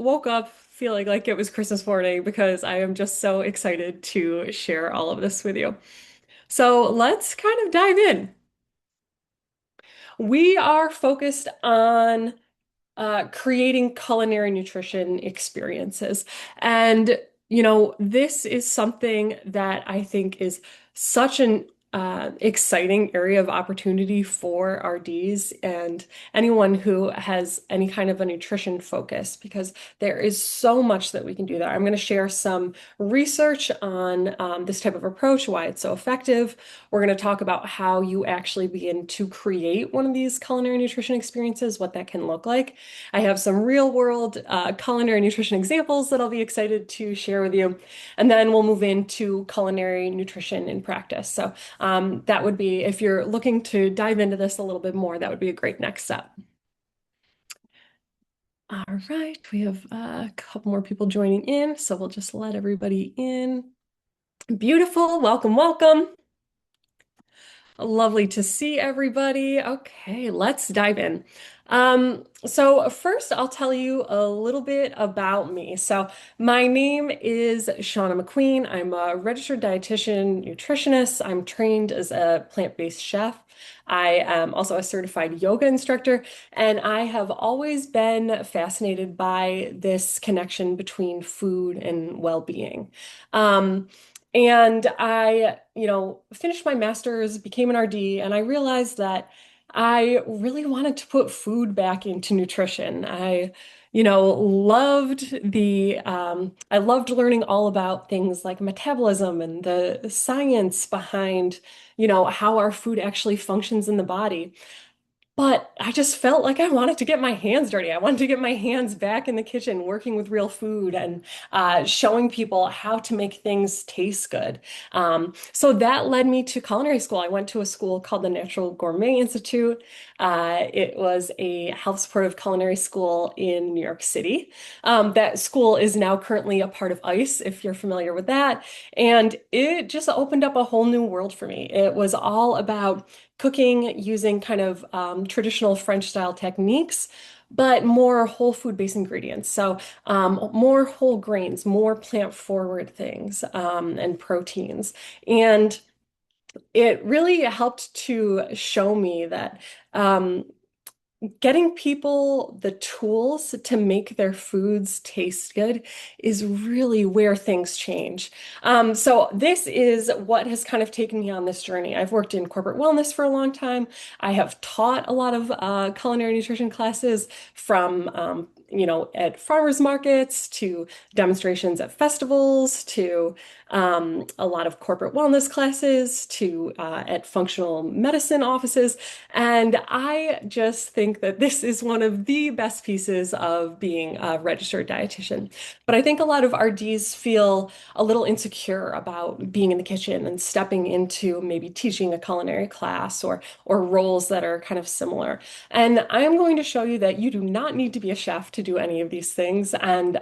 woke up feeling like it was Christmas morning because I am just so excited to share all of this with you. So let's kind of dive in. We are focused on creating culinary nutrition experiences. And, this is something that I think is such an exciting area of opportunity for RDs and anyone who has any kind of a nutrition focus, because there is so much that we can do there. I'm going to share some research on this type of approach, why it's so effective. We're going to talk about how you actually begin to create one of these culinary nutrition experiences, what that can look like. I have some real world culinary nutrition examples that I'll be excited to share with you. And then we'll move into culinary nutrition in practice. So that would be, if you're looking to dive into this a little bit more, that would be a great next step. All right, we have a couple more people joining in, so we'll just let everybody in. Beautiful. Welcome, welcome. Lovely to see everybody. Okay, let's dive in. So first, I'll tell you a little bit about me. So my name is Shauna McQueen. I'm a registered dietitian, nutritionist. I'm trained as a plant-based chef. I am also a certified yoga instructor, and I have always been fascinated by this connection between food and well-being. And I, finished my master's, became an RD, and I realized that I really wanted to put food back into nutrition. I loved learning all about things like metabolism and the science behind, how our food actually functions in the body. But I just felt like I wanted to get my hands dirty. I wanted to get my hands back in the kitchen, working with real food and showing people how to make things taste good. So that led me to culinary school. I went to a school called the Natural Gourmet Institute. It was a health supportive culinary school in New York City. That school is now currently a part of ICE, if you're familiar with that. And it just opened up a whole new world for me. It was all about cooking using kind of traditional French style techniques, but more whole food based ingredients. So more whole grains, more plant forward things, and proteins. And it really helped to show me that um, getting people the tools to make their foods taste good is really where things change. So this is what has kind of taken me on this journey. I've worked in corporate wellness for a long time. I have taught a lot of culinary nutrition classes from at farmers markets to demonstrations at festivals to a lot of corporate wellness classes to at functional medicine offices. And I just think that this is one of the best pieces of being a registered dietitian. But I think a lot of RDs feel a little insecure about being in the kitchen and stepping into maybe teaching a culinary class or roles that are kind of similar. And I am going to show you that you do not need to be a chef to do any of these things. And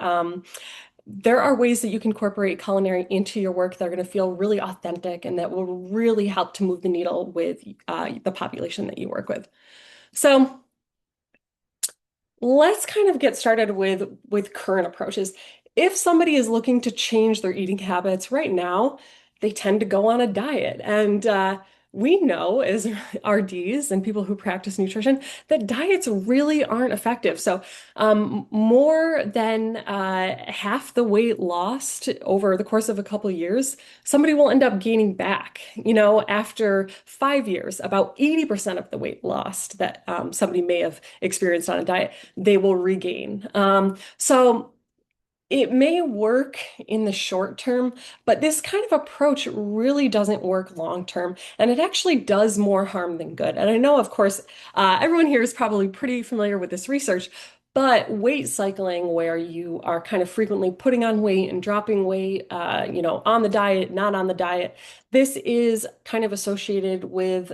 there are ways that you can incorporate culinary into your work that are going to feel really authentic and that will really help to move the needle with the population that you work with. So let's kind of get started with current approaches. If somebody is looking to change their eating habits right now, they tend to go on a diet. And we know as RDs and people who practice nutrition that diets really aren't effective. So more than half the weight lost over the course of a couple of years, somebody will end up gaining back. After 5 years, about 80% of the weight lost that somebody may have experienced on a diet, they will regain. So it may work in the short term, but this kind of approach really doesn't work long term, and it actually does more harm than good. And I know, of course, everyone here is probably pretty familiar with this research, but weight cycling, where you are kind of frequently putting on weight and dropping weight, on the diet, not on the diet, this is kind of associated with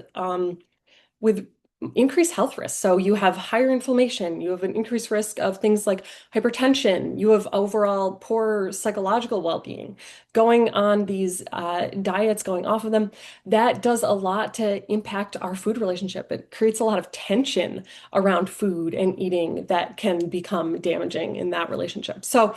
increased health risks. So you have higher inflammation, you have an increased risk of things like hypertension, you have overall poor psychological well-being. Going on these diets, going off of them, that does a lot to impact our food relationship. It creates a lot of tension around food and eating that can become damaging in that relationship. So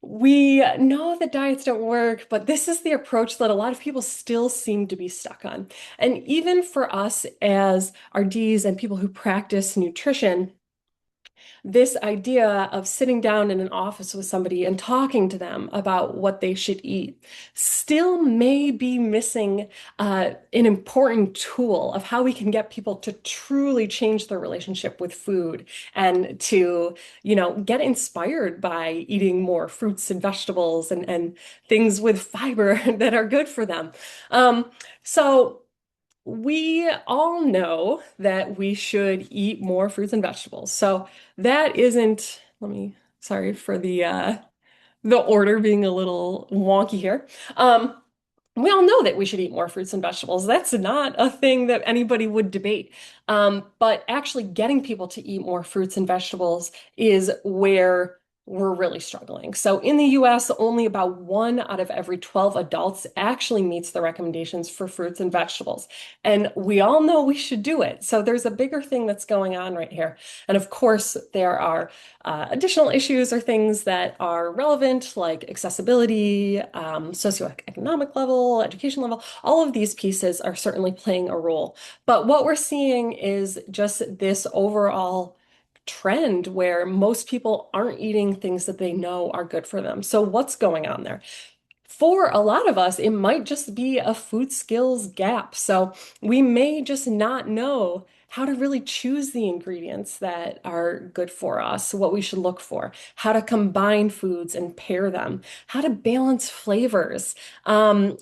we know that diets don't work, but this is the approach that a lot of people still seem to be stuck on. And even for us as RDs and people who practice nutrition, this idea of sitting down in an office with somebody and talking to them about what they should eat still may be missing an important tool of how we can get people to truly change their relationship with food and to, get inspired by eating more fruits and vegetables and things with fiber that are good for them. So we all know that we should eat more fruits and vegetables. So that isn't, sorry for the order being a little wonky here. Um, we all know that we should eat more fruits and vegetables. That's not a thing that anybody would debate. But actually getting people to eat more fruits and vegetables is where we're really struggling. So in the US, only about 1 out of every 12 adults actually meets the recommendations for fruits and vegetables. And we all know we should do it. So there's a bigger thing that's going on right here. And of course, there are additional issues or things that are relevant, like accessibility, socioeconomic level, education level. All of these pieces are certainly playing a role. But what we're seeing is just this overall trend where most people aren't eating things that they know are good for them. So what's going on there? For a lot of us, it might just be a food skills gap. So we may just not know how to really choose the ingredients that are good for us, what we should look for, how to combine foods and pair them, how to balance flavors. And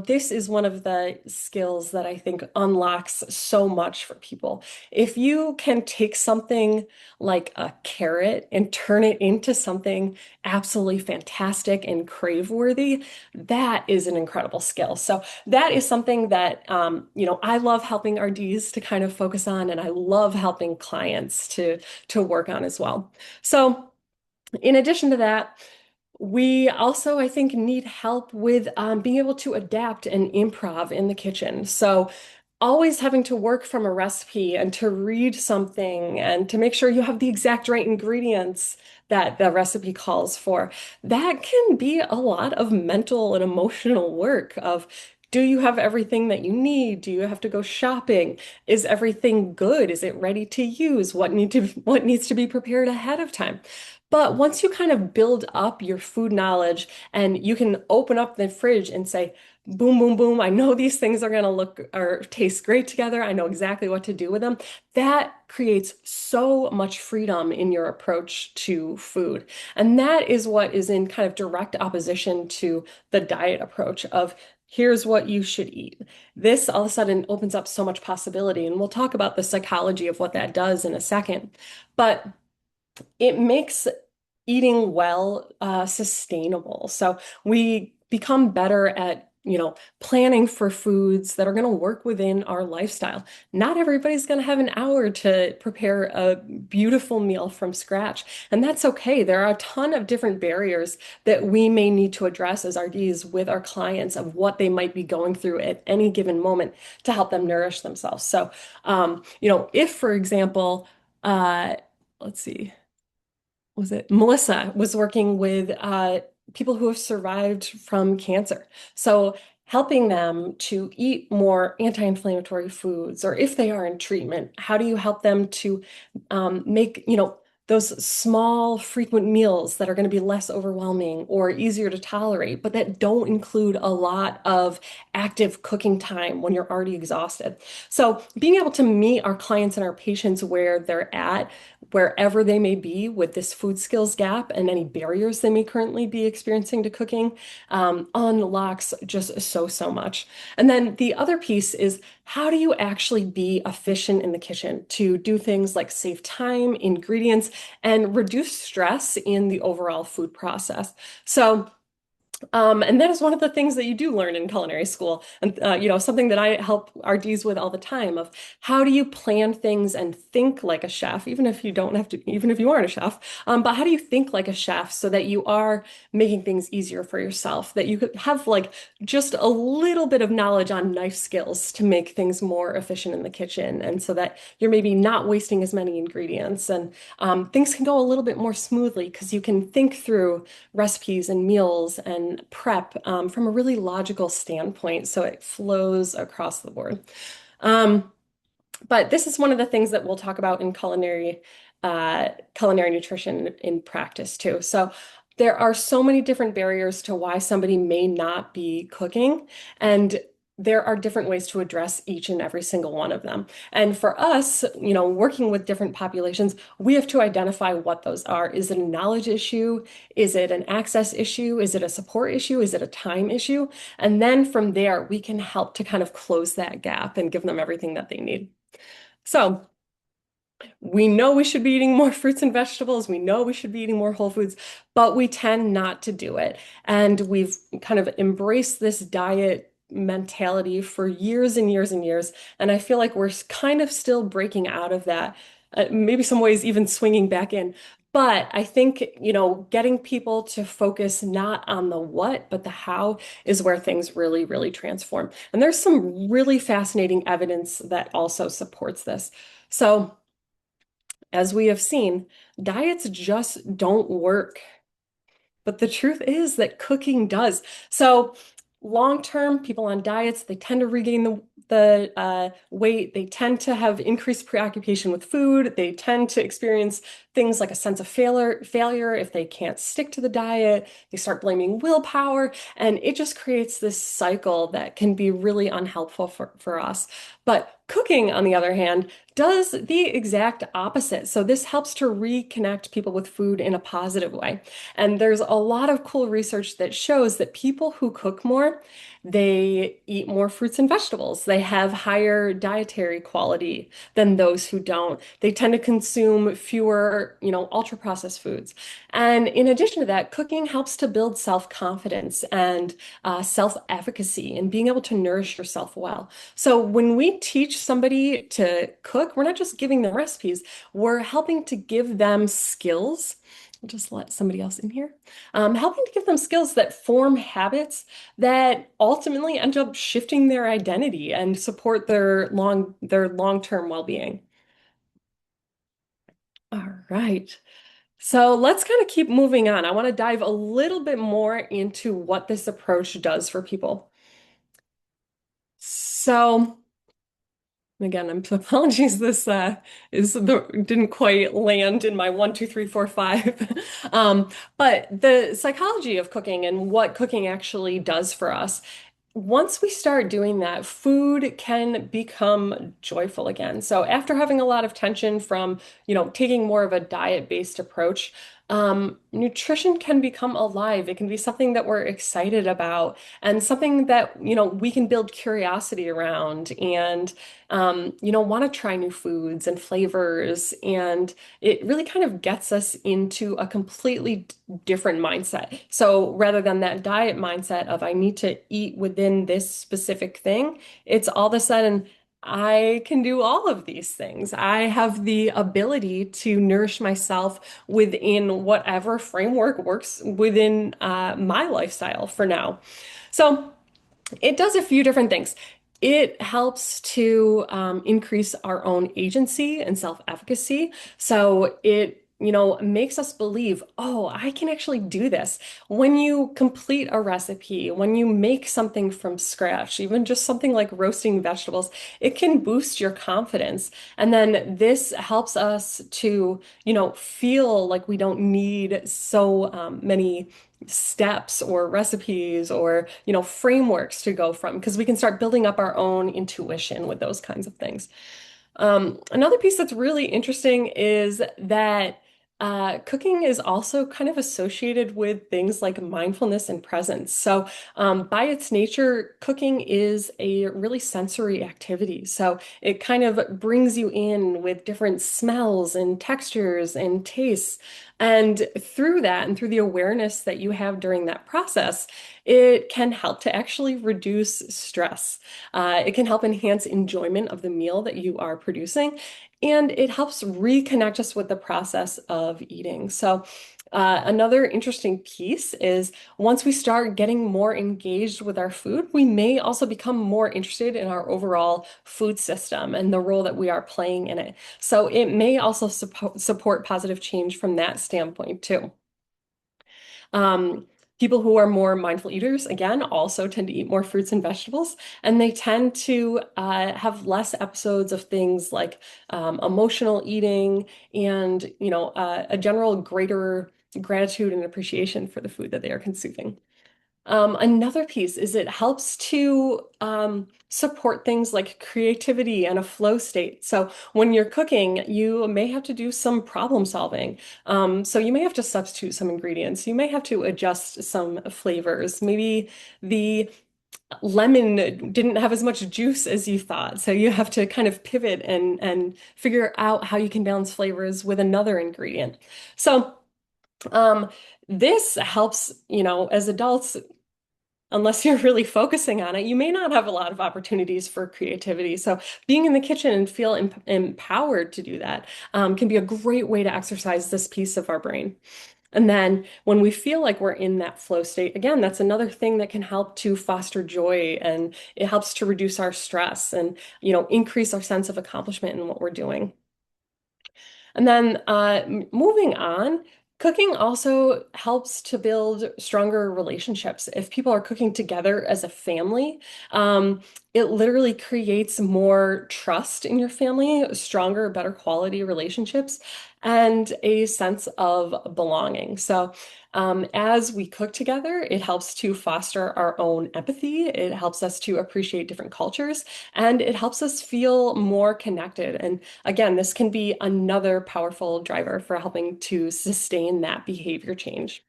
this is one of the skills that I think unlocks so much for people. If you can take something like a carrot and turn it into something absolutely fantastic and crave-worthy, that is an incredible skill. So that is something that I love helping RDs to kind of focus on, and I love helping clients to work on as well. So in addition to that, we also, I think, need help with being able to adapt and improv in the kitchen. So always having to work from a recipe and to read something and to make sure you have the exact right ingredients that the recipe calls for. That can be a lot of mental and emotional work of, do you have everything that you need? Do you have to go shopping? Is everything good? Is it ready to use? What needs to be prepared ahead of time? But once you kind of build up your food knowledge and you can open up the fridge and say, boom, boom, boom. I know these things are going to look or taste great together. I know exactly what to do with them. That creates so much freedom in your approach to food. And that is what is in kind of direct opposition to the diet approach of, here's what you should eat. This all of a sudden opens up so much possibility. And we'll talk about the psychology of what that does in a second. But it makes eating well sustainable. So we become better at, planning for foods that are going to work within our lifestyle. Not everybody's going to have an hour to prepare a beautiful meal from scratch, and that's okay. There are a ton of different barriers that we may need to address as RDs with our clients of what they might be going through at any given moment to help them nourish themselves. So, if, for example, let's see, was it Melissa was working with people who have survived from cancer. So helping them to eat more anti-inflammatory foods, or if they are in treatment, how do you help them to make, those small, frequent meals that are going to be less overwhelming or easier to tolerate, but that don't include a lot of active cooking time when you're already exhausted. So being able to meet our clients and our patients where they're at, wherever they may be with this food skills gap and any barriers they may currently be experiencing to cooking, unlocks just so much. And then the other piece is, how do you actually be efficient in the kitchen to do things like save time, ingredients, and reduce stress in the overall food process? So And that is one of the things that you do learn in culinary school. And, something that I help RDs with all the time of how do you plan things and think like a chef, even if you don't have to, even if you aren't a chef, but how do you think like a chef so that you are making things easier for yourself, that you could have like just a little bit of knowledge on knife skills to make things more efficient in the kitchen. And so that you're maybe not wasting as many ingredients and things can go a little bit more smoothly because you can think through recipes and meals and prep from a really logical standpoint, so it flows across the board. Um, but this is one of the things that we'll talk about in culinary nutrition in practice too. So there are so many different barriers to why somebody may not be cooking, and there are different ways to address each and every single one of them. And for us, working with different populations, we have to identify what those are. Is it a knowledge issue? Is it an access issue? Is it a support issue? Is it a time issue? And then from there, we can help to kind of close that gap and give them everything that they need. So we know we should be eating more fruits and vegetables. We know we should be eating more whole foods, but we tend not to do it. And we've kind of embraced this diet mentality for years and years and years. And I feel like we're kind of still breaking out of that, maybe some ways even swinging back in. But I think, getting people to focus not on the what, but the how is where things really, really transform. And there's some really fascinating evidence that also supports this. So, as we have seen, diets just don't work. But the truth is that cooking does. So long term, people on diets, they tend to regain the weight. They tend to have increased preoccupation with food. They tend to experience things like a sense of failure if they can't stick to the diet. They start blaming willpower, and it just creates this cycle that can be really unhelpful for us. But cooking, on the other hand, does the exact opposite. So this helps to reconnect people with food in a positive way. And there's a lot of cool research that shows that people who cook more, they eat more fruits and vegetables. They have higher dietary quality than those who don't. They tend to consume fewer, ultra processed foods. And in addition to that, cooking helps to build self-confidence and self-efficacy and being able to nourish yourself well. So when we teach somebody to cook, we're not just giving them recipes, we're helping to give them skills. I'll just let somebody else in here. Helping to give them skills that form habits that ultimately end up shifting their identity and support their long-term well-being. All right. So let's kind of keep moving on. I want to dive a little bit more into what this approach does for people. So again, I'm apologies. This didn't quite land in my 1, 2, 3, 4, 5. But the psychology of cooking and what cooking actually does for us. Once we start doing that, food can become joyful again. So after having a lot of tension from, taking more of a diet-based approach, nutrition can become alive. It can be something that we're excited about and something that, we can build curiosity around and want to try new foods and flavors. And it really kind of gets us into a completely different mindset. So rather than that diet mindset of I need to eat within this specific thing, it's all of a sudden I can do all of these things. I have the ability to nourish myself within whatever framework works within my lifestyle for now. So it does a few different things. It helps to increase our own agency and self-efficacy. So it, makes us believe, oh, I can actually do this. When you complete a recipe, when you make something from scratch, even just something like roasting vegetables, it can boost your confidence. And then this helps us to, feel like we don't need so many steps or recipes or frameworks to go from because we can start building up our own intuition with those kinds of things. Another piece that's really interesting is that cooking is also kind of associated with things like mindfulness and presence. So, by its nature, cooking is a really sensory activity. So, it kind of brings you in with different smells and textures and tastes. And through that and through the awareness that you have during that process, it can help to actually reduce stress. It can help enhance enjoyment of the meal that you are producing, and it helps reconnect us with the process of eating. So, another interesting piece is once we start getting more engaged with our food, we may also become more interested in our overall food system and the role that we are playing in it. So it may also support positive change from that standpoint too. Um, People who are more mindful eaters, again, also tend to eat more fruits and vegetables, and they tend to have less episodes of things like emotional eating and, a general greater gratitude and appreciation for the food that they are consuming. Another piece is it helps to support things like creativity and a flow state. So when you're cooking, you may have to do some problem solving. So you may have to substitute some ingredients. You may have to adjust some flavors. Maybe the lemon didn't have as much juice as you thought. So you have to kind of pivot and figure out how you can balance flavors with another ingredient. So um, this helps, as adults unless you're really focusing on it, you may not have a lot of opportunities for creativity. So being in the kitchen and feel empowered to do that can be a great way to exercise this piece of our brain. And then when we feel like we're in that flow state, again, that's another thing that can help to foster joy and it helps to reduce our stress and, increase our sense of accomplishment in what we're doing. And then moving on, cooking also helps to build stronger relationships. If people are cooking together as a family, it literally creates more trust in your family, stronger, better quality relationships, and a sense of belonging. So, as we cook together, it helps to foster our own empathy. It helps us to appreciate different cultures, and it helps us feel more connected. And again, this can be another powerful driver for helping to sustain that behavior change.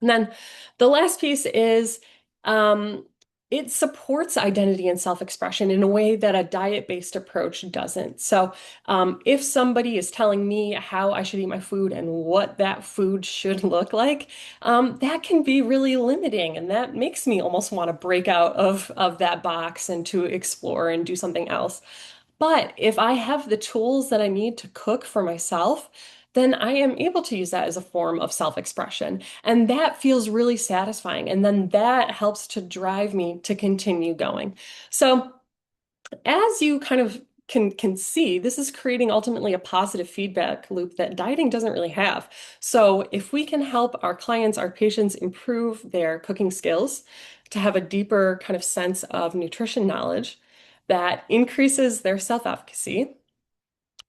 And then the last piece is um, it supports identity and self-expression in a way that a diet-based approach doesn't. So if somebody is telling me how I should eat my food and what that food should look like, that can be really limiting. And that makes me almost want to break out of that box and to explore and do something else. But if I have the tools that I need to cook for myself, then I am able to use that as a form of self-expression. And that feels really satisfying. And then that helps to drive me to continue going. So as you kind of can see, this is creating ultimately a positive feedback loop that dieting doesn't really have. So if we can help our clients, our patients improve their cooking skills to have a deeper kind of sense of nutrition knowledge, that increases their self-efficacy.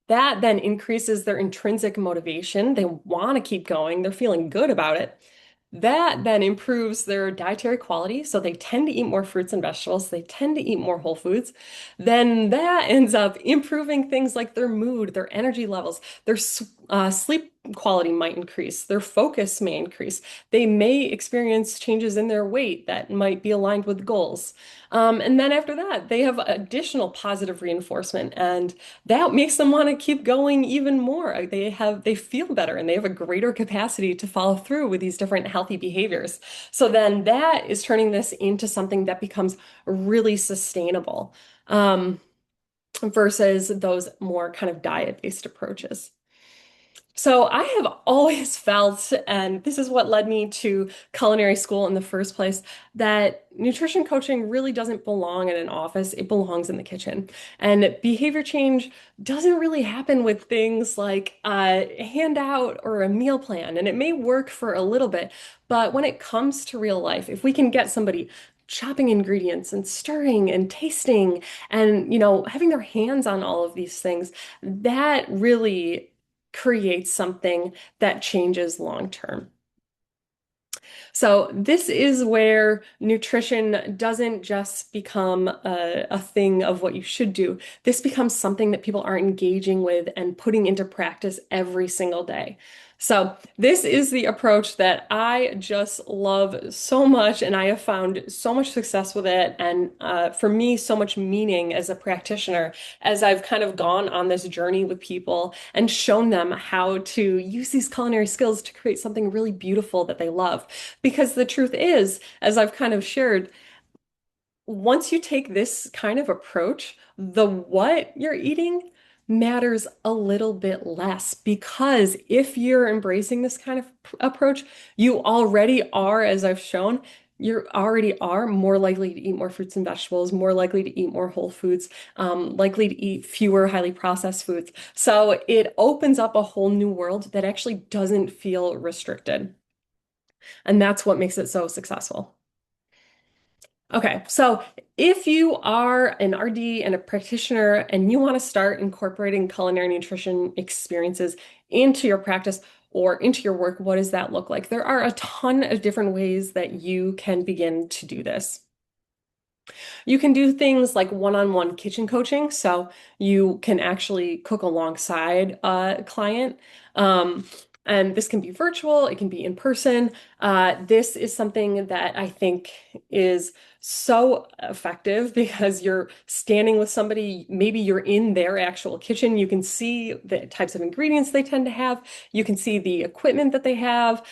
That then increases their intrinsic motivation. They want to keep going. They're feeling good about it. That then improves their dietary quality. So they tend to eat more fruits and vegetables. They tend to eat more whole foods. Then that ends up improving things like their mood, their energy levels, their sleep quality might increase, their focus may increase. They may experience changes in their weight that might be aligned with goals. And then after that, they have additional positive reinforcement, and that makes them want to keep going even more. They feel better and they have a greater capacity to follow through with these different healthy behaviors. So then that is turning this into something that becomes really sustainable, versus those more kind of diet-based approaches. So I have always felt, and this is what led me to culinary school in the first place, that nutrition coaching really doesn't belong in an office. It belongs in the kitchen. And behavior change doesn't really happen with things like a handout or a meal plan. And it may work for a little bit, but when it comes to real life, if we can get somebody chopping ingredients and stirring and tasting and, having their hands on all of these things, that really create something that changes long term. So this is where nutrition doesn't just become a thing of what you should do. This becomes something that people are engaging with and putting into practice every single day. So this is the approach that I just love so much, and I have found so much success with it, and for me, so much meaning as a practitioner as I've kind of gone on this journey with people and shown them how to use these culinary skills to create something really beautiful that they love. Because the truth is, as I've kind of shared, once you take this kind of approach, the what you're eating matters a little bit less because if you're embracing this kind of approach, you already are, as I've shown, you already are more likely to eat more fruits and vegetables, more likely to eat more whole foods, likely to eat fewer highly processed foods. So it opens up a whole new world that actually doesn't feel restricted. And that's what makes it so successful. Okay, so if you are an RD and a practitioner and you want to start incorporating culinary nutrition experiences into your practice or into your work, what does that look like? There are a ton of different ways that you can begin to do this. You can do things like one-on-one kitchen coaching, so you can actually cook alongside a client. Um, and this can be virtual, it can be in person. This is something that I think is so effective because you're standing with somebody, maybe you're in their actual kitchen. You can see the types of ingredients they tend to have. You can see the equipment that they have,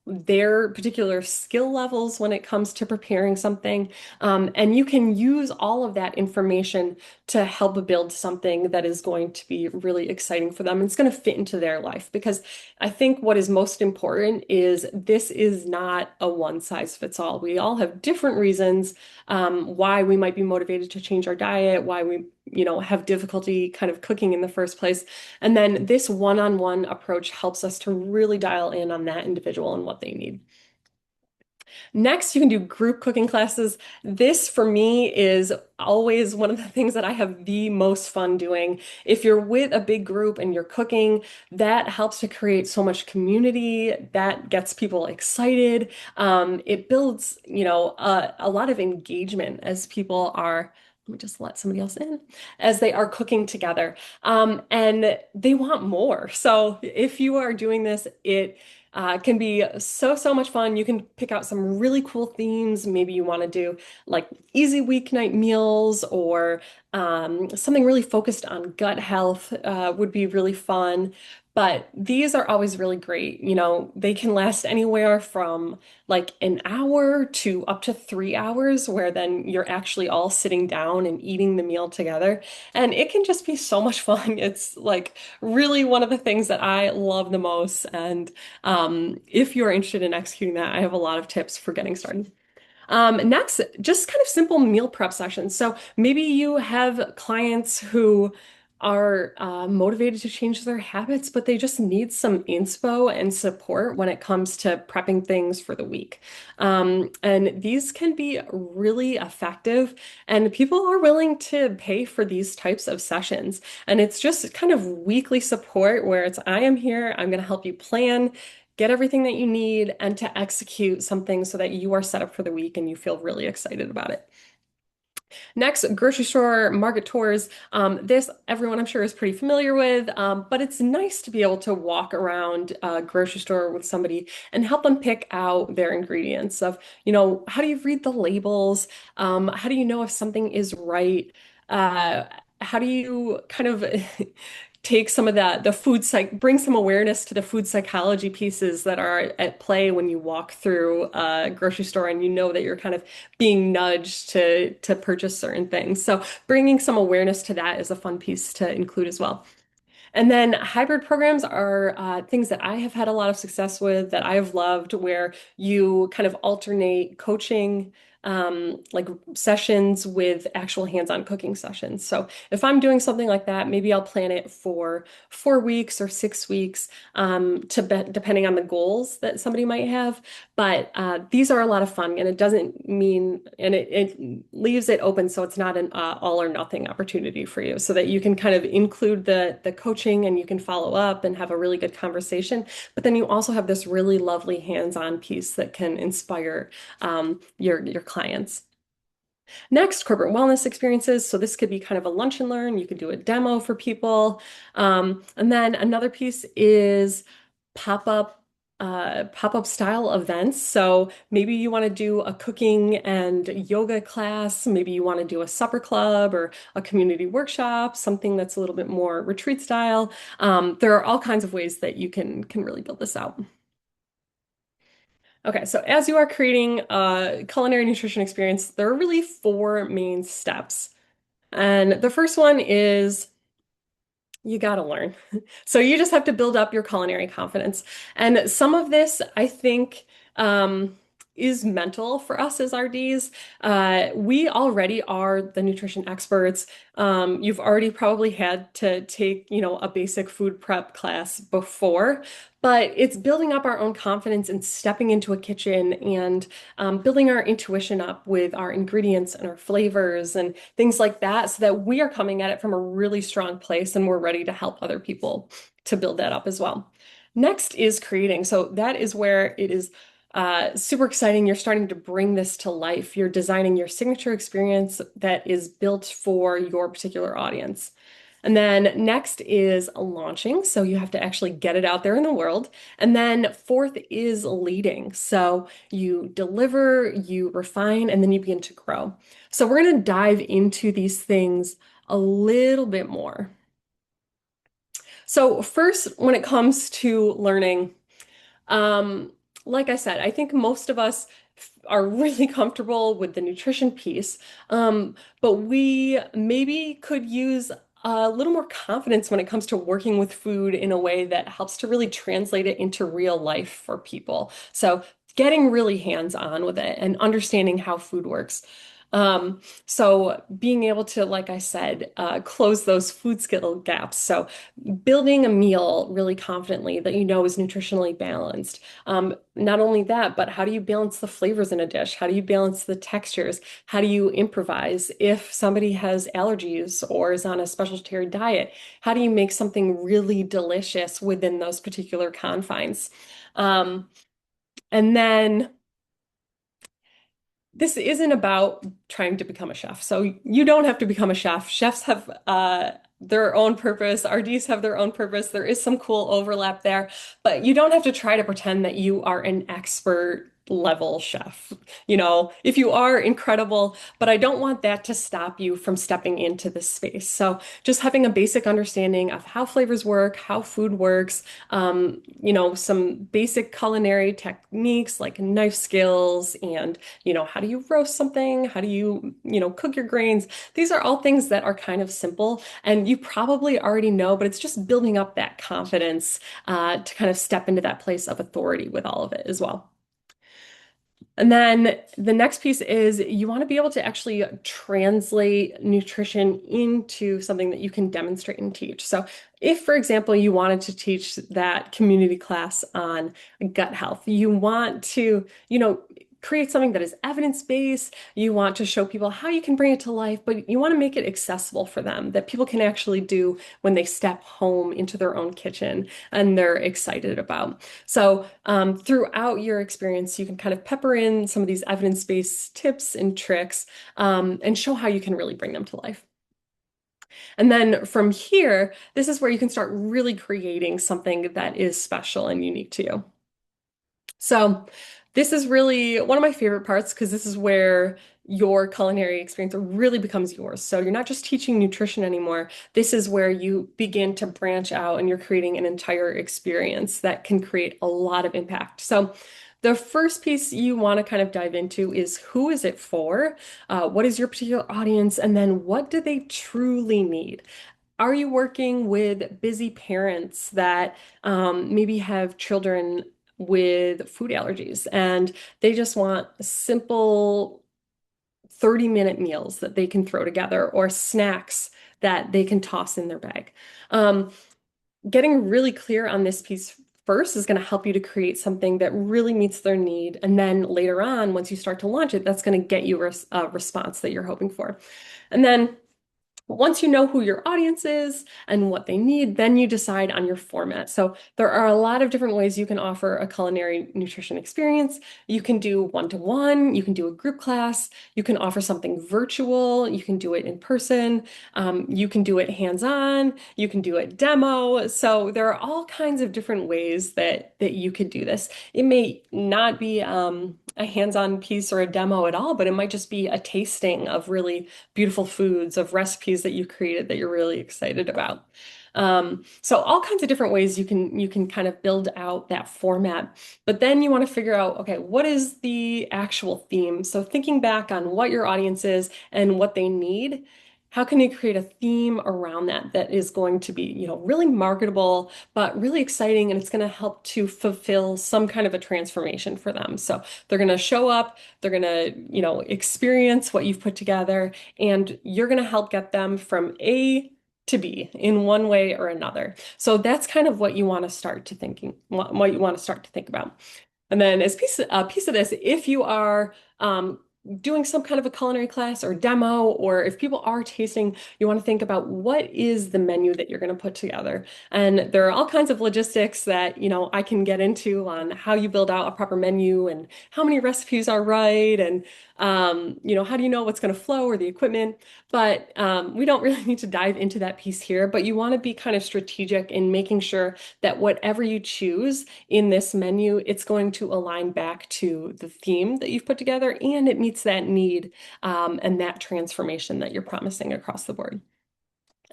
their particular skill levels when it comes to preparing something. And you can use all of that information to help build something that is going to be really exciting for them. And it's going to fit into their life because I think what is most important is this is not a one size fits all. We all have different reasons why we might be motivated to change our diet, why we, have difficulty kind of cooking in the first place. And then this one-on-one approach helps us to really dial in on that individual and what they need. Next, you can do group cooking classes. This for me is always one of the things that I have the most fun doing. If you're with a big group and you're cooking, that helps to create so much community. That gets people excited. It builds, a lot of engagement as people are. Let me just let somebody else in as they are cooking together. And they want more. So if you are doing this, it can be so much fun. You can pick out some really cool themes. Maybe you want to do like easy weeknight meals or something really focused on gut health would be really fun. But these are always really great. They can last anywhere from like an hour to up to 3 hours, where then you're actually all sitting down and eating the meal together. And it can just be so much fun. It's like really one of the things that I love the most. And if you're interested in executing that, I have a lot of tips for getting started. Next, just kind of simple meal prep sessions. So maybe you have clients who are motivated to change their habits, but they just need some inspo and support when it comes to prepping things for the week. And these can be really effective, and people are willing to pay for these types of sessions. And it's just kind of weekly support where it's, I am here, I'm going to help you plan, get everything that you need, and to execute something so that you are set up for the week and you feel really excited about it. Next, grocery store market tours. This everyone I'm sure is pretty familiar with, but it's nice to be able to walk around a grocery store with somebody and help them pick out their ingredients of, how do you read the labels? How do you know if something is right? Uh, how do you kind of take some of the food psych, bring some awareness to the food psychology pieces that are at play when you walk through a grocery store and you know that you're kind of being nudged to purchase certain things. So bringing some awareness to that is a fun piece to include as well. And then hybrid programs are things that I have had a lot of success with that I have loved, where you kind of alternate coaching, like sessions with actual hands-on cooking sessions. So if I'm doing something like that, maybe I'll plan it for 4 weeks or 6 weeks, depending on the goals that somebody might have. But these are a lot of fun, and it doesn't mean, and it leaves it open so it's not an all or nothing opportunity for you, so that you can kind of include the coaching and you can follow up and have a really good conversation. But then you also have this really lovely hands-on piece that can inspire your clients. Next, corporate wellness experiences. So this could be kind of a lunch and learn. You could do a demo for people. And then another piece is pop-up style events. So maybe you want to do a cooking and yoga class, maybe you want to do a supper club or a community workshop, something that's a little bit more retreat style. There are all kinds of ways that you can really build this out. Okay, so as you are creating a culinary nutrition experience, there are really four main steps. And the first one is you got to learn. So you just have to build up your culinary confidence. And some of this, I think, is mental for us as RDs. We already are the nutrition experts. You've already probably had to take, a basic food prep class before, but it's building up our own confidence and stepping into a kitchen and building our intuition up with our ingredients and our flavors and things like that so that we are coming at it from a really strong place and we're ready to help other people to build that up as well. Next is creating. So that is where it is super exciting. You're starting to bring this to life. You're designing your signature experience that is built for your particular audience. And then next is launching. So you have to actually get it out there in the world. And then fourth is leading. So you deliver, you refine, and then you begin to grow. So we're going to dive into these things a little bit more. So first, when it comes to learning, um, like I said, I think most of us are really comfortable with the nutrition piece, but we maybe could use a little more confidence when it comes to working with food in a way that helps to really translate it into real life for people. So getting really hands-on with it and understanding how food works. So being able to, like I said, close those food skill gaps. So building a meal really confidently that you know is nutritionally balanced. Not only that, but how do you balance the flavors in a dish? How do you balance the textures? How do you improvise if somebody has allergies or is on a specialty diet? How do you make something really delicious within those particular confines? Um, and then this isn't about trying to become a chef. So you don't have to become a chef. Chefs have their own purpose. RDs have their own purpose. There is some cool overlap there, but you don't have to try to pretend that you are an expert level chef. If you are, incredible, but I don't want that to stop you from stepping into this space. So just having a basic understanding of how flavors work, how food works, some basic culinary techniques like knife skills and how do you roast something? How do you cook your grains? These are all things that are kind of simple and you probably already know, but it's just building up that confidence to kind of step into that place of authority with all of it as well. And then the next piece is you want to be able to actually translate nutrition into something that you can demonstrate and teach. So if, for example, you wanted to teach that community class on gut health, you want to, create something that is evidence-based. You want to show people how you can bring it to life, but you want to make it accessible for them that people can actually do when they step home into their own kitchen and they're excited about. So throughout your experience, you can kind of pepper in some of these evidence-based tips and tricks and show how you can really bring them to life. And then from here, this is where you can start really creating something that is special and unique to you. So this is really one of my favorite parts because this is where your culinary experience really becomes yours. So you're not just teaching nutrition anymore. This is where you begin to branch out and you're creating an entire experience that can create a lot of impact. So the first piece you want to kind of dive into is who is it for? What is your particular audience? And then what do they truly need? Are you working with busy parents that maybe have children with food allergies and they just want simple 30-minute meals that they can throw together or snacks that they can toss in their bag? Getting really clear on this piece first is going to help you to create something that really meets their need. And then later on, once you start to launch it, that's going to get you a response that you're hoping for. And then Once you know who your audience is and what they need, then you decide on your format. So there are a lot of different ways you can offer a culinary nutrition experience. You can do one-to-one, you can do a group class, you can offer something virtual, you can do it in person, you can do it hands-on, you can do it demo. So there are all kinds of different ways that you could do this. It may not be a hands-on piece or a demo at all, but it might just be a tasting of really beautiful foods, of recipes that you created that you're really excited about. So all kinds of different ways you can kind of build out that format. But then you want to figure out, okay, what is the actual theme? So thinking back on what your audience is and what they need, how can you create a theme around that that is going to be, really marketable, but really exciting, and it's going to help to fulfill some kind of a transformation for them. So they're going to show up, they're going to, experience what you've put together, and you're going to help get them from A to B in one way or another. So that's kind of what you want to start to thinking, what you want to start to think about. And then as a piece of this, if you are doing some kind of a culinary class or demo, or if people are tasting, you want to think about what is the menu that you're going to put together. And there are all kinds of logistics that, I can get into on how you build out a proper menu and how many recipes are right, and how do you know what's going to flow, or the equipment. But we don't really need to dive into that piece here, but you want to be kind of strategic in making sure that whatever you choose in this menu, it's going to align back to the theme that you've put together, and it meets that need and that transformation that you're promising across the board.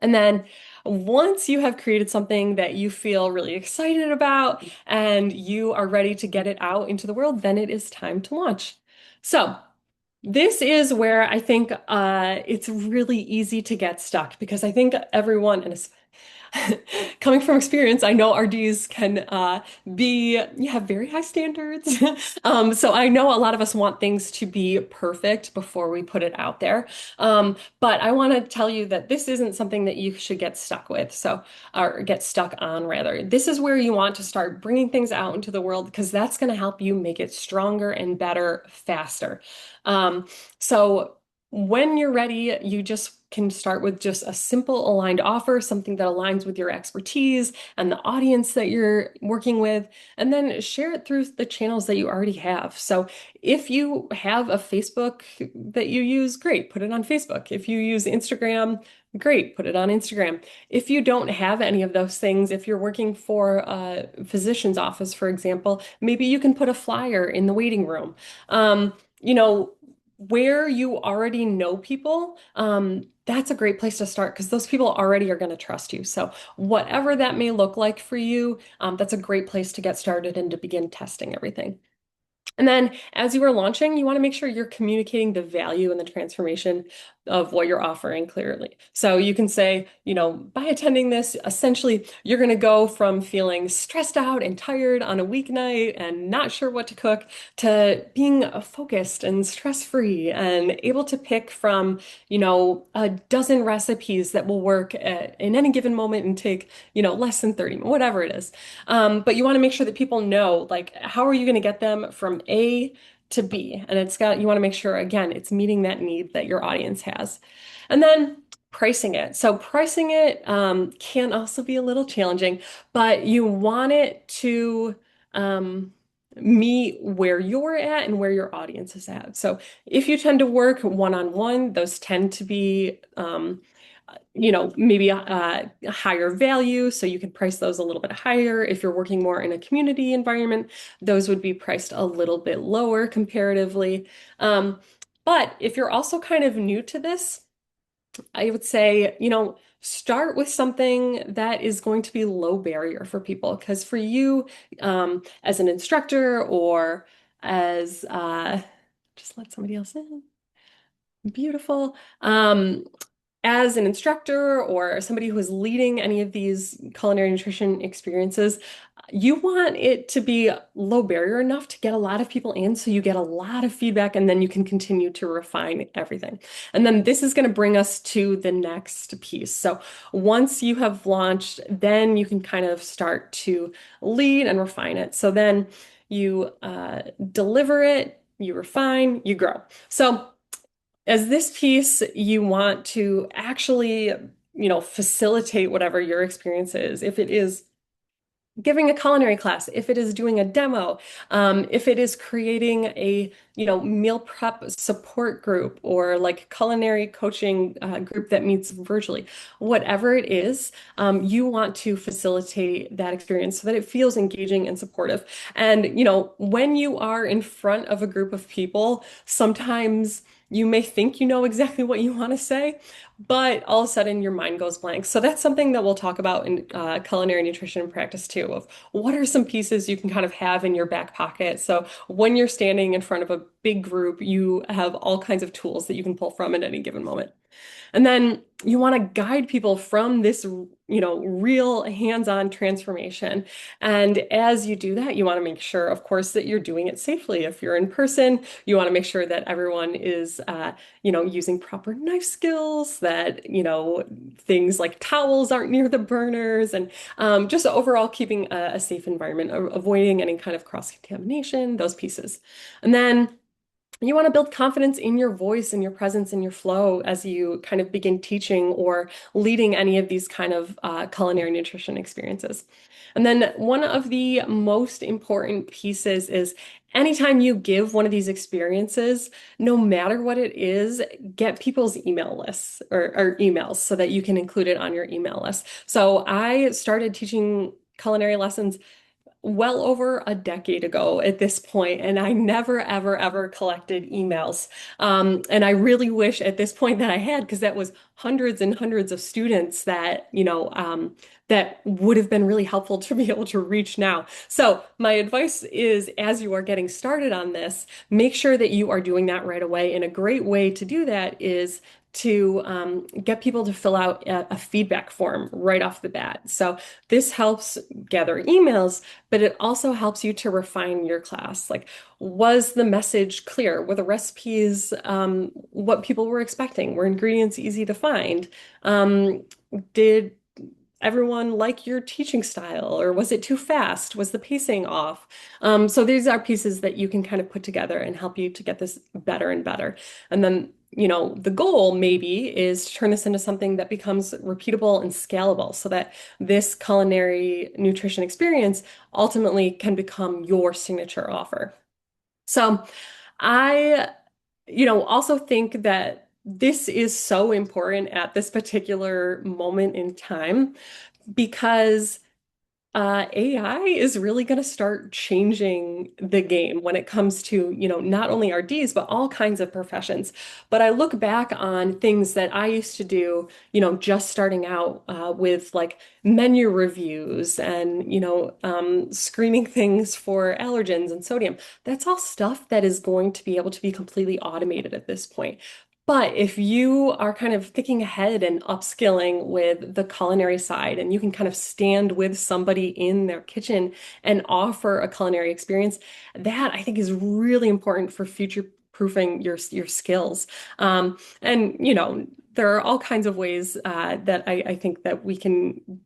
And then once you have created something that you feel really excited about and you are ready to get it out into the world, then it is time to launch. So this is where I think it's really easy to get stuck, because I think everyone, and coming from experience, I know RDs can be, you have very high standards. So I know a lot of us want things to be perfect before we put it out there. But I want to tell you that this isn't something that you should get stuck with. So, or get stuck on rather. This is where you want to start bringing things out into the world, because that's going to help you make it stronger and better faster. So when you're ready, you just can start with just a simple aligned offer, something that aligns with your expertise and the audience that you're working with, and then share it through the channels that you already have. So if you have a Facebook that you use, great, put it on Facebook. If you use Instagram, great, put it on Instagram. If you don't have any of those things, if you're working for a physician's office, for example, maybe you can put a flyer in the waiting room. You know, where you already know people, that's a great place to start, because those people already are going to trust you. So whatever that may look like for you, that's a great place to get started and to begin testing everything. And then as you are launching, you want to make sure you're communicating the value and the transformation of what you're offering clearly. So you can say, by attending this, essentially, you're going to go from feeling stressed out and tired on a weeknight and not sure what to cook, to being focused and stress-free and able to pick from, a dozen recipes that will work in any given moment and take, less than 30 minutes, whatever it is. But you want to make sure that people know, like, how are you going to get them from A to B? And you want to make sure, again, it's meeting that need that your audience has. And then pricing it. So pricing it can also be a little challenging, but you want it to um, meet where you're at and where your audience is at. So if you tend to work one-on-one, those tend to be maybe a higher value, so you can price those a little bit higher. If you're working more in a community environment, those would be priced a little bit lower comparatively. But if you're also kind of new to this, I would say, start with something that is going to be low barrier for people. Because for you, as an instructor, or as just let somebody else in. Beautiful. As an instructor or somebody who is leading any of these culinary nutrition experiences, you want it to be low barrier enough to get a lot of people in, so you get a lot of feedback, and then you can continue to refine everything. And then this is going to bring us to the next piece. So once you have launched, then you can kind of start to lead and refine it. So then you deliver it, you refine, you grow. So As this piece, you want to actually, facilitate whatever your experience is. If it is giving a culinary class, if it is doing a demo, if it is creating a, meal prep support group or like culinary coaching group that meets virtually, whatever it is, you want to facilitate that experience so that it feels engaging and supportive. And, when you are in front of a group of people, sometimes you may think you know exactly what you want to say, but all of a sudden your mind goes blank. So that's something that we'll talk about in culinary nutrition practice too, of what are some pieces you can kind of have in your back pocket. So when you're standing in front of a big group, you have all kinds of tools that you can pull from at any given moment. And then you want to guide people from this, real hands-on transformation. And as you do that, you want to make sure, of course, that you're doing it safely. If you're in person, you want to make sure that everyone is, using proper knife skills, that, things like towels aren't near the burners, and just overall keeping a safe environment, avoiding any kind of cross-contamination, those pieces. And then you want to build confidence in your voice and your presence and your flow as you kind of begin teaching or leading any of these kind of culinary nutrition experiences. And then one of the most important pieces is anytime you give one of these experiences, no matter what it is, get people's email lists or emails so that you can include it on your email list. So I started teaching culinary lessons well over a decade ago at this point, and I never, ever, ever collected emails. And I really wish at this point that I had, because that was hundreds and hundreds of students that, that would have been really helpful to be able to reach now. So my advice is, as you are getting started on this, make sure that you are doing that right away. And a great way to do that is to get people to fill out a feedback form right off the bat. So this helps gather emails, but it also helps you to refine your class. Like, was the message clear? Were the recipes what people were expecting? Were ingredients easy to find? Did everyone like your teaching style, or was it too fast? Was the pacing off? So these are pieces that you can kind of put together and help you to get this better and better. And then, the goal maybe is to turn this into something that becomes repeatable and scalable so that this culinary nutrition experience ultimately can become your signature offer. So I, also think that this is so important at this particular moment in time because AI is really going to start changing the game when it comes to, not only RDs, but all kinds of professions. But I look back on things that I used to do, just starting out with like menu reviews and, screening things for allergens and sodium. That's all stuff that is going to be able to be completely automated at this point. But if you are kind of thinking ahead and upskilling with the culinary side, and you can kind of stand with somebody in their kitchen and offer a culinary experience, that I think is really important for future proofing your skills. And there are all kinds of ways that I think that we can,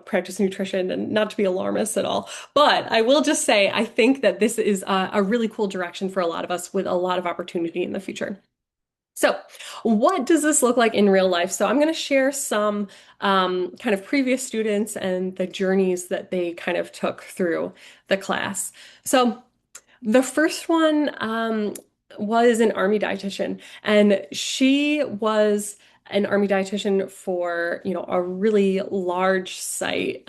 practice nutrition, and not to be alarmist at all. But I will just say, I think that this is a really cool direction for a lot of us with a lot of opportunity in the future. So, what does this look like in real life? So, I'm going to share some kind of previous students and the journeys that they kind of took through the class. So, the first one was an army dietitian, and she was an army dietitian for, a really large site.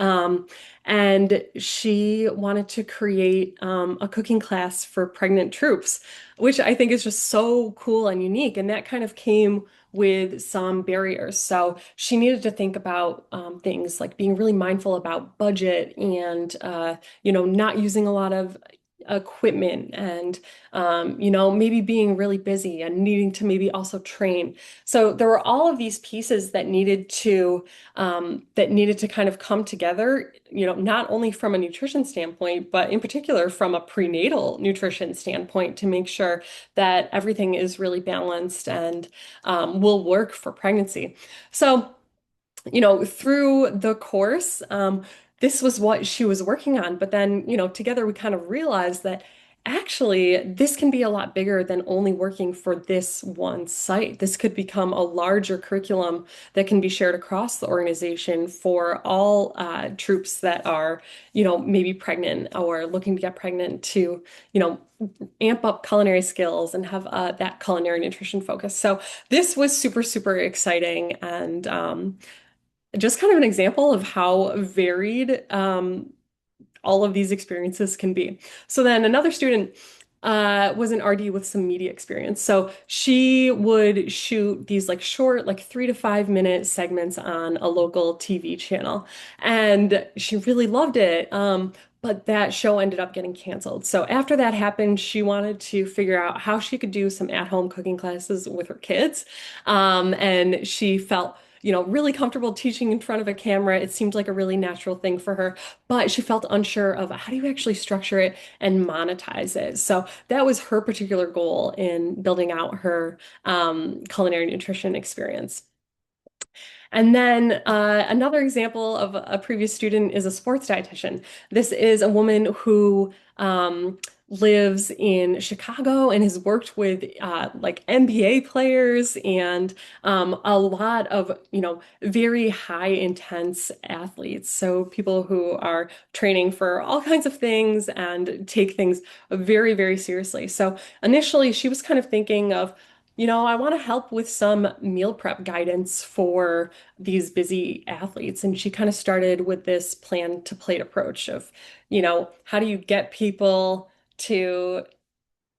And she wanted to create a cooking class for pregnant troops, which I think is just so cool and unique. And that kind of came with some barriers. So she needed to think about things like being really mindful about budget and, not using a lot of equipment and maybe being really busy and needing to maybe also train. So there were all of these pieces that needed to kind of come together, not only from a nutrition standpoint, but in particular from a prenatal nutrition standpoint to make sure that everything is really balanced and will work for pregnancy. So through the course, this was what she was working on. But then, together we kind of realized that Actually, this can be a lot bigger than only working for this one site. This could become a larger curriculum that can be shared across the organization for all troops that are, maybe pregnant or looking to get pregnant to, you know, amp up culinary skills and have that culinary nutrition focus. So this was super, super exciting and just kind of an example of how varied all of these experiences can be. So then another student was an RD with some media experience. So she would shoot these like short, like 3 to 5 minute segments on a local TV channel. And she really loved it. But that show ended up getting canceled. So after that happened, she wanted to figure out how she could do some at-home cooking classes with her kids. And she felt really comfortable teaching in front of a camera. It seemed like a really natural thing for her, but she felt unsure of how do you actually structure it and monetize it. So that was her particular goal in building out her culinary nutrition experience. And then another example of a previous student is a sports dietitian. This is a woman who lives in Chicago and has worked with like NBA players and a lot of, very high intense athletes. So people who are training for all kinds of things and take things very, very seriously. So initially she was kind of thinking of, I want to help with some meal prep guidance for these busy athletes. And she kind of started with this plan to plate approach of, how do you get people to,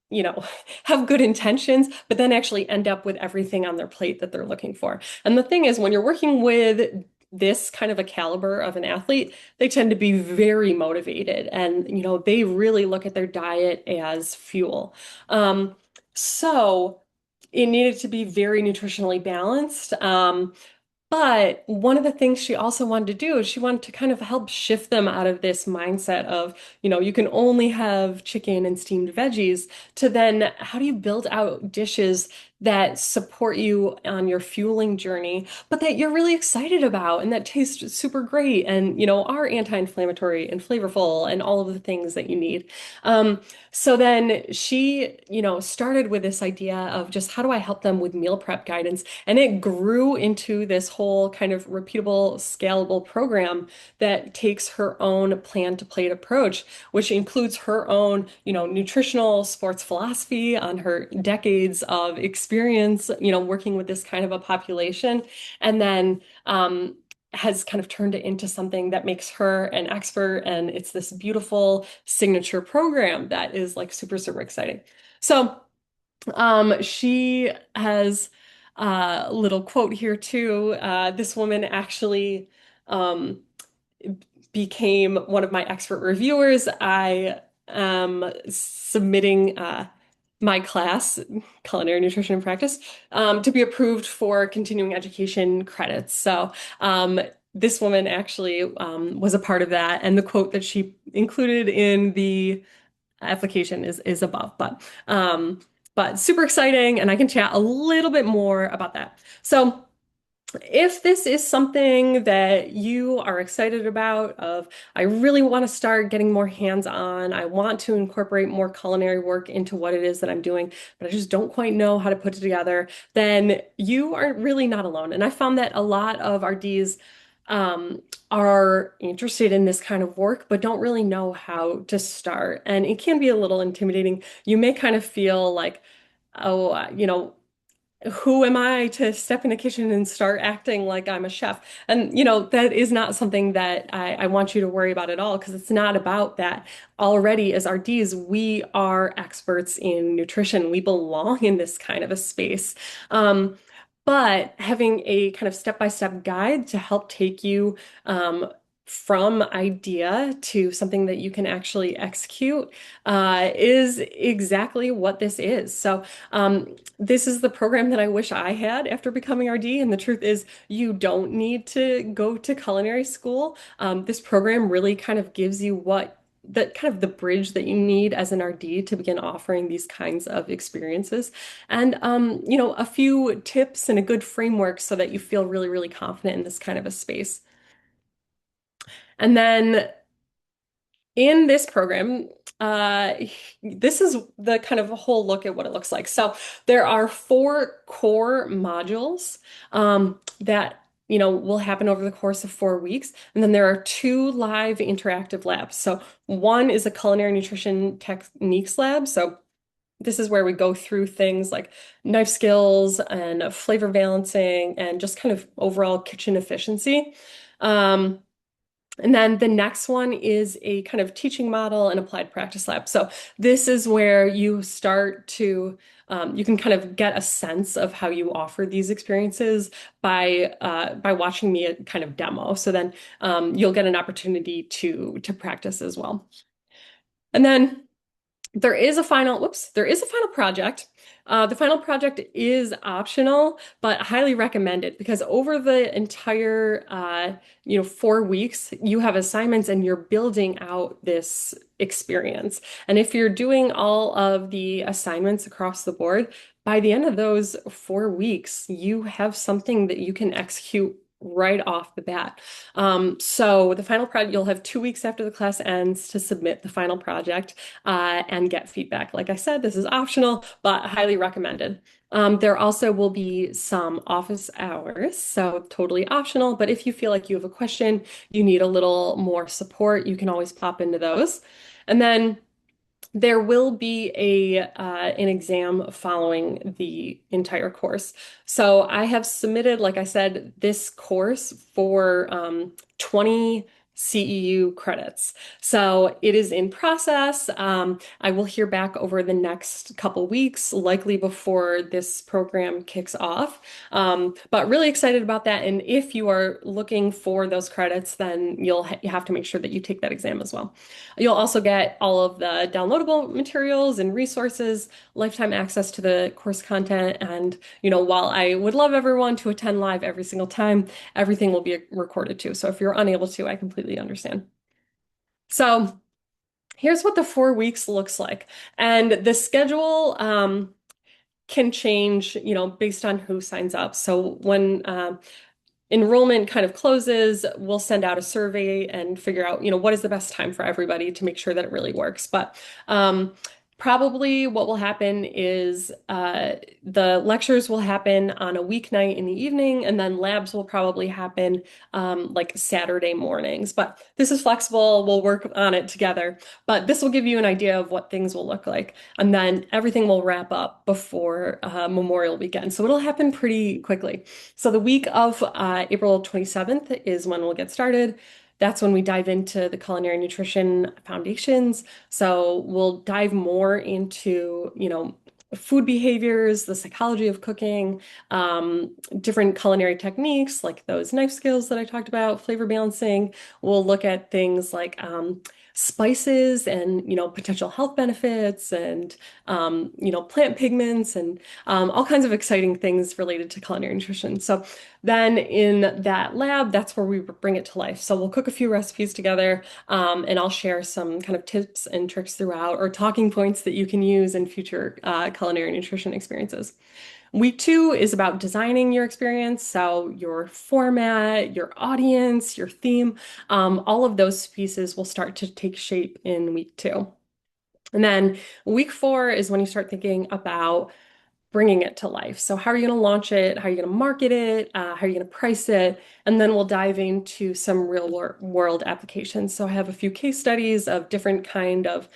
you know, have good intentions, but then actually end up with everything on their plate that they're looking for. And the thing is, when you're working with this kind of a caliber of an athlete, they tend to be very motivated and, they really look at their diet as fuel. So it needed to be very nutritionally balanced. But one of the things she also wanted to do is she wanted to kind of help shift them out of this mindset of, you can only have chicken and steamed veggies to then how do you build out dishes that support you on your fueling journey, but that you're really excited about and that taste super great and, are anti-inflammatory and flavorful and all of the things that you need. So then she, started with this idea of just how do I help them with meal prep guidance? And it grew into this whole kind of repeatable, scalable program that takes her own plan to plate approach, which includes her own, nutritional sports philosophy on her decades of experience, working with this kind of a population. And then, has kind of turned it into something that makes her an expert. And it's this beautiful signature program that is like super, super exciting. So, she has a little quote here too. This woman actually um, became one of my expert reviewers. I am submitting my class, Culinary Nutrition and Practice, to be approved for continuing education credits. So this woman actually was a part of that, and the quote that she included in the application is above, but super exciting, and I can chat a little bit more about that. So if this is something that you are excited about, of I really want to start getting more hands-on, I want to incorporate more culinary work into what it is that I'm doing, but I just don't quite know how to put it together, then you are really not alone. And I found that a lot of RDs are interested in this kind of work, but don't really know how to start. And it can be a little intimidating. You may kind of feel like, oh, who am I to step in the kitchen and start acting like I'm a chef? And, that is not something that I want you to worry about at all, because it's not about that. Already, as RDs, we are experts in nutrition. We belong in this kind of a space. But having a kind of step-by-step guide to help take you from idea to something that you can actually execute is exactly what this is. So, this is the program that I wish I had after becoming RD. And the truth is, you don't need to go to culinary school. This program really kind of gives you the bridge that you need as an RD to begin offering these kinds of experiences. And, a few tips and a good framework so that you feel really, really confident in this kind of a space. And then In this program, uh, this is the kind of a whole look at what it looks like. So there are four core modules that will happen over the course of 4 weeks, and then there are two live interactive labs. So one is a culinary nutrition techniques lab. So this is where we go through things like knife skills and flavor balancing and just kind of overall kitchen efficiency. Um, and then the next one is a kind of teaching model and applied practice lab. So this is where you start to, you can kind of get a sense of how you offer these experiences by watching me kind of demo. So then you'll get an opportunity to practice as well. And then there is a final project. The final project is optional, but highly recommended because over the entire, 4 weeks, you have assignments and you're building out this experience. And if you're doing all of the assignments across the board, by the end of those 4 weeks, you have something that you can execute right off the bat. So the final project, you'll have 2 weeks after the class ends to submit the final project and get feedback. Like I said, this is optional, but highly recommended. There also will be some office hours, so totally optional. But if you feel like you have a question, you need a little more support, you can always pop into those. And then there will be an exam following the entire course. So I have submitted, like I said, this course for 20 CEU credits. So it is in process. I will hear back over the next couple weeks, likely before this program kicks off. But really excited about that. And if you are looking for those credits, then you have to make sure that you take that exam as well. You'll also get all of the downloadable materials and resources, lifetime access to the course content. And, while I would love everyone to attend live every single time, everything will be recorded too. So if you're unable to, I completely understand. So here's what the 4 weeks looks like. And the schedule can change, based on who signs up. So when enrollment kind of closes, we'll send out a survey and figure out, what is the best time for everybody to make sure that it really works. But probably what will happen is the lectures will happen on a weeknight in the evening, and then labs will probably happen like Saturday mornings. But this is flexible. We'll work on it together. But this will give you an idea of what things will look like. And then everything will wrap up before Memorial Weekend. So it'll happen pretty quickly. So the week of April 27th is when we'll get started. That's when we dive into the culinary nutrition foundations. So we'll dive more into, food behaviors, the psychology of cooking, different culinary techniques like those knife skills that I talked about, flavor balancing. We'll look at things like spices and, potential health benefits and, plant pigments and all kinds of exciting things related to culinary nutrition. So then in that lab, that's where we bring it to life. So we'll cook a few recipes together, and I'll share some kind of tips and tricks throughout or talking points that you can use in future culinary nutrition experiences. Week two is about designing your experience. So your format, your audience, your theme, all of those pieces will start to take shape in week two. And then week four is when you start thinking about bringing it to life. So how are you going to launch it? How are you going to market it? How are you going to price it? And then we'll dive into some world applications. So I have a few case studies of different kind of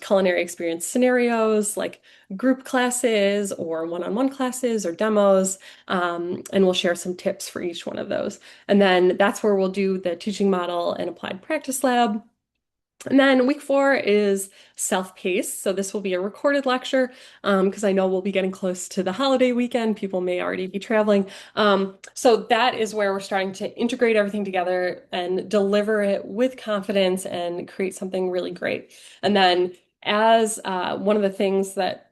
culinary experience scenarios, like group classes or one-on-one classes or demos. And we'll share some tips for each one of those. And then that's where we'll do the teaching model and applied practice lab. And then week four is self-paced. So this will be a recorded lecture because I know we'll be getting close to the holiday weekend. People may already be traveling. So that is where we're starting to integrate everything together and deliver it with confidence and create something really great. And then as one of the things that,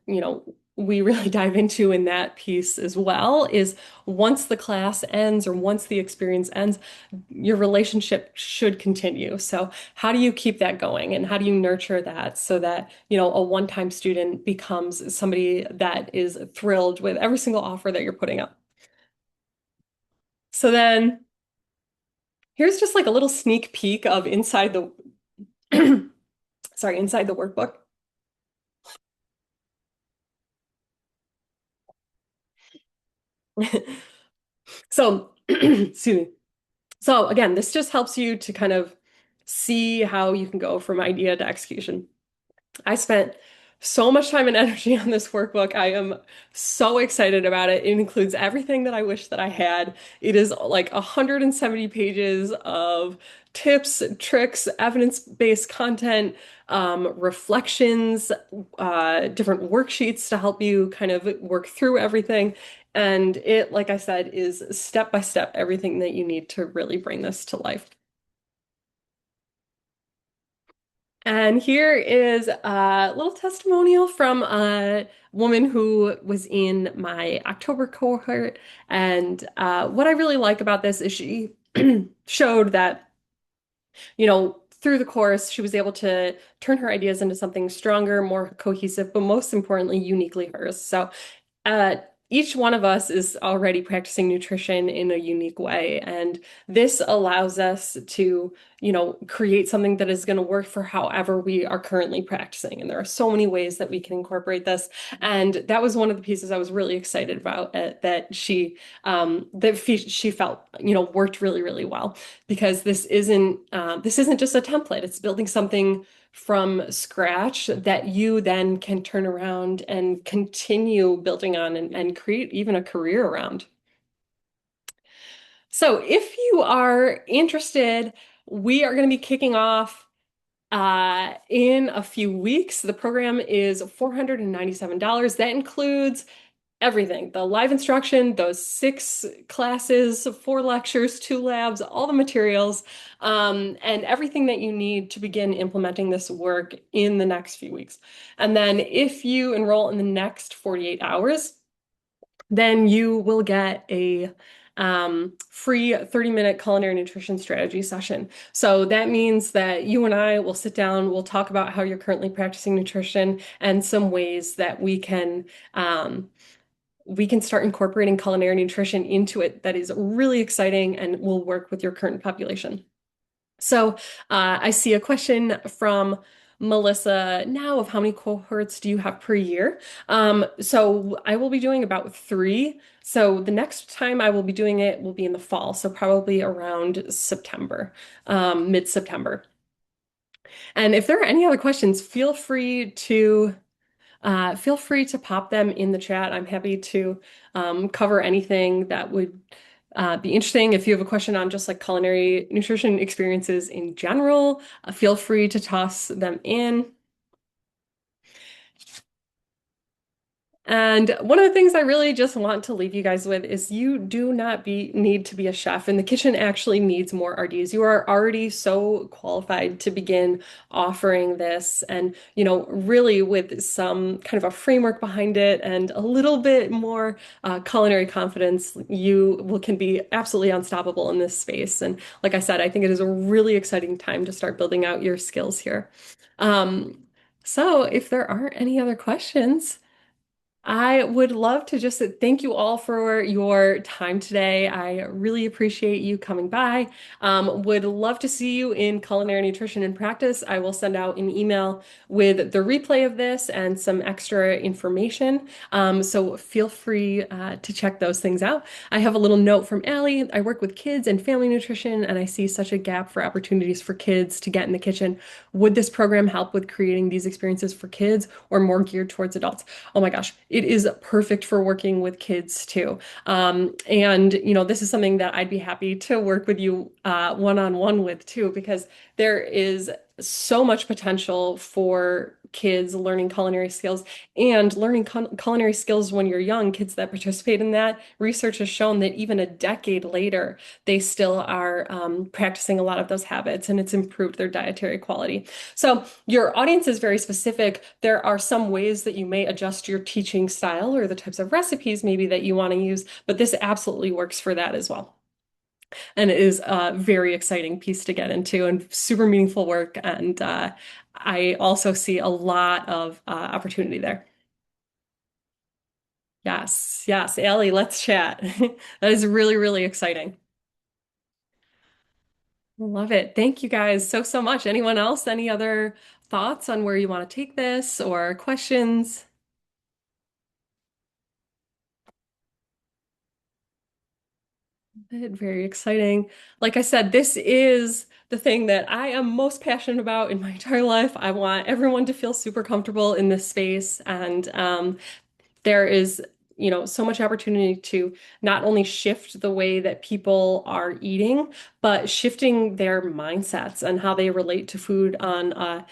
we really dive into in that piece as well is once the class ends or once the experience ends, your relationship should continue. So how do you keep that going and how do you nurture that so that, a one-time student becomes somebody that is thrilled with every single offer that you're putting up? So then here's just like a little sneak peek of inside the sorry, inside the workbook. So, excuse me. So again, this just helps you to kind of see how you can go from idea to execution. I spent so much time and energy on this workbook. I am so excited about it. It includes everything that I wish that I had. It is like 170 pages of tips, tricks, evidence-based content, reflections, different worksheets to help you kind of work through everything. And it, like I said, is step by step everything that you need to really bring this to life. And here is a little testimonial from a woman who was in my October cohort. And what I really like about this is she showed that, through the course, she was able to turn her ideas into something stronger, more cohesive, but most importantly, uniquely hers. So uh, each one of us is already practicing nutrition in a unique way, and this allows us to, create something that is going to work for however we are currently practicing. And there are so many ways that we can incorporate this. And that was one of the pieces I was really excited about that she felt, worked really, really well because this isn't just a template. It's building something from scratch that you then can turn around and continue building on and create even a career around. So if you are interested, we are going to be kicking off in a few weeks. The program is $497. That includes everything, the live instruction, those 6 classes, 4 lectures, 2 labs, all the materials, and everything that you need to begin implementing this work in the next few weeks. And then if you enroll in the next 48 hours, then you will get a free 30-minute culinary nutrition strategy session. So that means that you and I will sit down, we'll talk about how you're currently practicing nutrition and some ways that we can start incorporating culinary nutrition into it that is really exciting and will work with your current population. So I see a question from Melissa now of how many cohorts do you have per year? So I will be doing about 3. So the next time I will be doing it will be in the fall, so probably around September, mid-September. And if there are any other questions, feel free to pop them in the chat. I'm happy to cover anything that would be interesting. If you have a question on just like culinary nutrition experiences in general, feel free to toss them in. And one of the things I really just want to leave you guys with is you do not need to be a chef, and the kitchen actually needs more RDs. You are already so qualified to begin offering this, and really with some kind of a framework behind it and a little bit more culinary confidence, you will can be absolutely unstoppable in this space. And like I said, I think it is a really exciting time to start building out your skills here. Um, so if there aren't any other questions, I would love to just thank you all for your time today. I really appreciate you coming by. Would love to see you in culinary nutrition and practice. I will send out an email with the replay of this and some extra information. So feel free to check those things out. I have a little note from Allie. I work with kids and family nutrition, and I see such a gap for opportunities for kids to get in the kitchen. Would this program help with creating these experiences for kids or more geared towards adults? Oh my gosh, it is perfect for working with kids too. And this is something that I'd be happy to work with you one-on-one with too, because there is so much potential for kids learning culinary skills and learning culinary skills when you're young. Kids that participate in that, research has shown that even a decade later, they still are practicing a lot of those habits, and it's improved their dietary quality. So your audience is very specific. There are some ways that you may adjust your teaching style or the types of recipes maybe that you want to use, but this absolutely works for that as well. And it is a very exciting piece to get into and super meaningful work. And I also see a lot of opportunity there. Yes, yes, Ellie, let's chat. That is really, really exciting. Love it. Thank you guys so much. Anyone else? Any other thoughts on where you want to take this or questions? Very exciting. Like I said, this is the thing that I am most passionate about in my entire life. I want everyone to feel super comfortable in this space, and there is, so much opportunity to not only shift the way that people are eating, but shifting their mindsets and how they relate to food on a,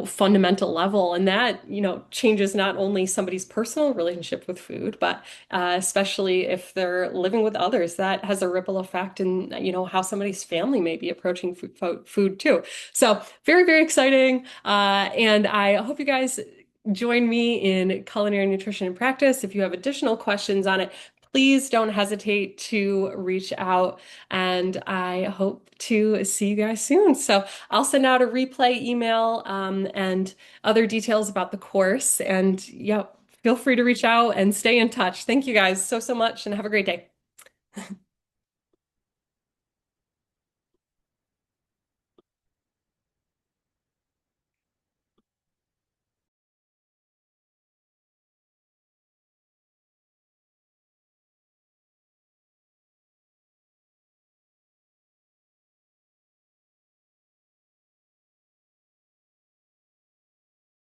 fundamental level. And that, changes not only somebody's personal relationship with food, but especially if they're living with others, that has a ripple effect in, how somebody's family may be approaching food too. So very exciting. And I hope you guys join me in culinary nutrition and practice. If you have additional questions on it, please don't hesitate to reach out. And I hope to see you guys soon. So I'll send out a replay email and other details about the course. And yeah, feel free to reach out and stay in touch. Thank you guys so much and have a great day.